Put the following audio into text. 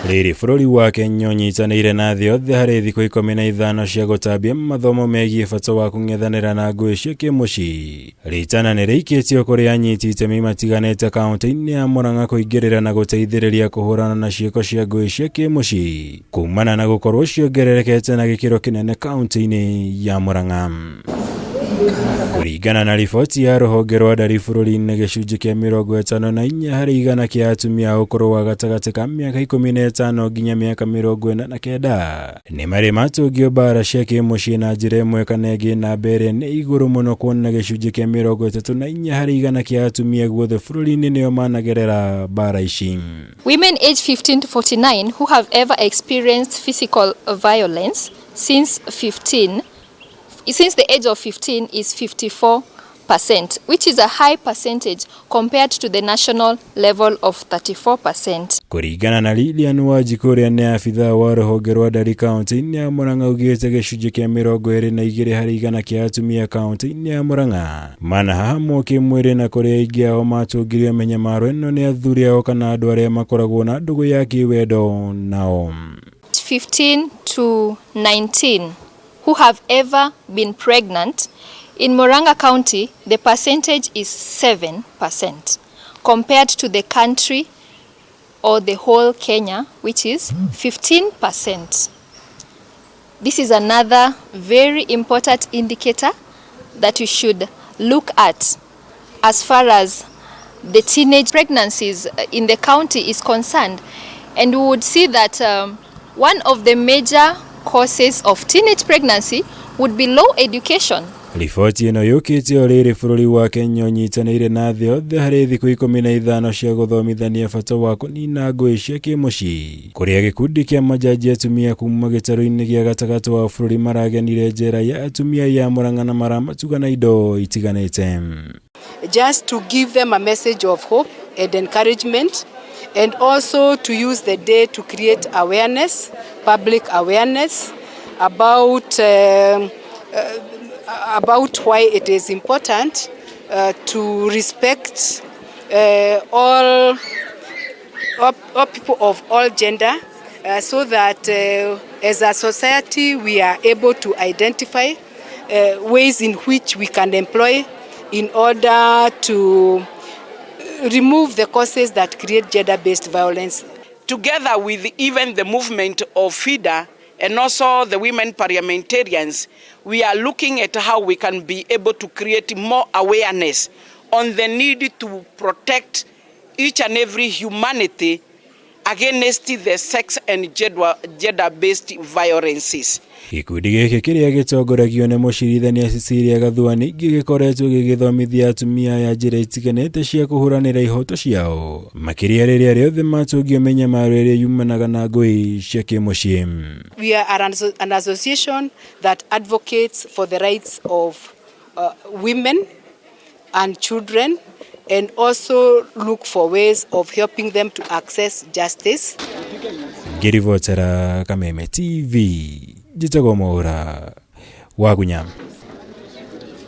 Rĩrĩ bũrũri wa Kenya ũnyitanĩire na thĩ yothe harĩ thikũ 15 cia gũtambia mathomo megiĩ bata wa kũng'ethanĩra na ngũĩ cia kĩmũciĩ. Rĩtana nĩ rĩikĩtio kũrĩ anyiti itemi matiganĩte kaunti-inĩ ya Murang'a kũingĩrĩra na gũteithĩrĩria kũhũrana na ciĩko cia ngũĩ cia kĩmũciĩ kumana na gũkorwo ciongererekete na gĩkĩro kĩnene kaunti-inĩ ya Murang'a. Kũringana na riboti ya rũhonge rwa ndari bũrũri-inĩ, gĩcunjĩ kĩa 54 harĩ igana kĩa atumia a ũkũrũ wa gatagatĩ ka mĩaka 15 nginya mĩaka 49 nĩ marĩ matungio mbara cia kĩmũciĩ na njĩra ĩmwe kana ĩngĩ. Namba ĩrĩa nĩ igũrũ mũno, kuona gĩcunjĩ kĩa 34 harĩ igana kĩa atumia guothe bũrũri-inĩ nĩo managerera mbara ici. Women aged 15 to 49 who have ever experienced physical violence since the age of 15 is 54%, which is a high percentage compared to the national level of 34%. Kũringana na Lilian Wanjiku ũrĩa nĩ abithaa wa rũhonge rwa ndari kaunti-inĩ ya Murang'a, augĩte gĩcunjĩ kĩa 22 harĩ igana kĩa atumia kaunti-inĩ ya Murang'a manahahamwo kĩmwĩrĩ, na kũrĩa aingĩ ao matungirio mĩnyamaro ĩno nĩ athuri ao kana andũ arĩa makoragwo na ndũgũ ya kĩwendo nao. 15 to 19 who have ever been pregnant. In Murang'a County, the percentage is 7% compared to the country or the whole Kenya, which is 15%. This is another very important indicator that we should look at as far as the teenage pregnancies in the county is concerned. And we would see that one of the major causes of teenage pregnancy would be low education. Riboti ĩno yũkĩte o rĩrĩ bũrũri wa Kenya ũnyitanĩire na thĩ yothe harĩ thikũ 15 cia gũthomithania bata wa kũnina ngũĩ cia kĩmũciĩ, kũrĩa gĩkundi kĩa majaji atumia kuma gĩtarũ-inĩ gĩa gatagatĩ wa bũrũri maragenire njera ya atumia ya Murang'a na maramatuga na indo itiganĩte. Just to give them a message of hope and encouragement, and also to use the day to create awareness, public awareness about why it is important to respect all people of all gender, so that as a society we are able to identify ways in which we can employ in order to remove the causes that create gender-based violence. Together with even the movement of FIDA and also the women parliamentarians, we are looking at how we can be able to create more awareness on the need to protect each and every humanity against the sex and gender-based violences. Gĩkundi gĩkĩ kĩrĩa gĩtongoragio nĩ mũcirithania Cecilia Gathuani gĩgĩkoretwo gĩgĩthomithia atumia ya njĩra itiganĩte cia kũhũranĩra ihoto ciao, makĩria rĩrĩa rĩothe matungio mĩnyamaro ĩrĩa yumanaga na ngũĩ cia kĩmũciĩ. We are an association that advocates for the rights of women and children, and also look for ways of helping them to access justice. Ngĩribotera Kameme TV, njĩtagwo Mwaura wa Gunyama.